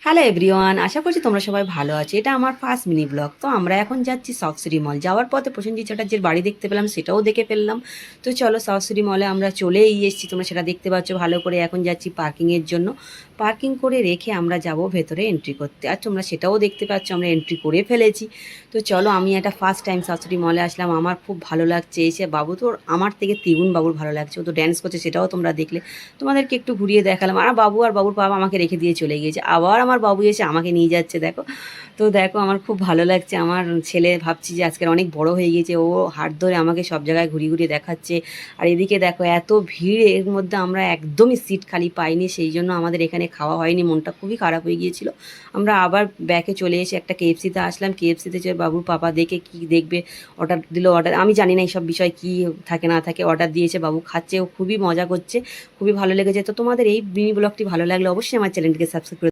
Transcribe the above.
Hello everyone, আশা করছি তোমরা সবাই ভালো আছো। এটা আমার ফার্স্ট মিনি ব্লগ। তো আমরা এখন যাচ্ছি সাউথ সিটি মল। যাওয়ার পথে প্রসেনজিৎ চ্যাটার্জির বাড়ি দেখতে পেলাম, সেটাও দেখে ফেললাম। তো চলো, সাউথ সিটি মলে আমরা চলেই এসেছি, তোমরা সেটা দেখতে পাচ্ছ ভালো করে। এখন যাচ্ছি পার্কিংয়ের জন্য। পার্কিং করে রেখে আমরা যাব ভেতরে এন্ট্রি করতে, আর তোমরা সেটাও দেখতে পাচ্ছ আমরা এন্ট্রি করে ফেলেছি। তো চলো, আমি একটা ফার্স্ট টাইম সাউথ সিটি মলে আসলাম, আমার খুব ভালো লাগছে এসে। বাবু তো আমার থেকে দ্বিগুণ বাবুর ভালো লাগছে, ও তো ড্যান্স করছে, সেটাও তোমরা দেখলে। তোমাদেরকে একটু ঘুরিয়ে দেখালাম। আর বাবু আর বাবুর বাবা আমাকে রেখে দিয়ে চলে গিয়েছে, আবার আমার বাবু এসে আমাকে নিয়ে যাচ্ছে, দেখো। তো দেখো, আমার খুব ভালো লাগছে। আমার ছেলে ভাবছি যে আজকের অনেক বড় হয়ে গিয়েছে, ও হাত ধরে আমাকে সব জায়গায় ঘুরিয়ে ঘুরিয়ে দেখাচ্ছে। আর এদিকে দেখো, এত ভিড়, এর মধ্যে আমরা একদমই সিট খালি পাইনি, সেই জন্য আমাদের এখানে খাওয়া হয়নি, মনটা খুবই খারাপ হয়ে গিয়েছিল। আমরা আবার ব্যাকে চলে এসে একটা কেএফসিতে আসলাম। কেএফসিতে যে বাবুর পাপা দেখে কি দেখবে, অর্ডার দিল। অর্ডার আমি জানি না এইসব বিষয় কি থাকে না থাকে, অর্ডার দিয়েছে, বাবু খাচ্ছে, ও খুবই মজা করছে, খুবই ভালো লেগেছে। তো তোমাদের এই মিনি ব্লগটি ভালো লাগলে অবশ্যই আমার চ্যানেলটিকে সাবস্ক্রাইব করে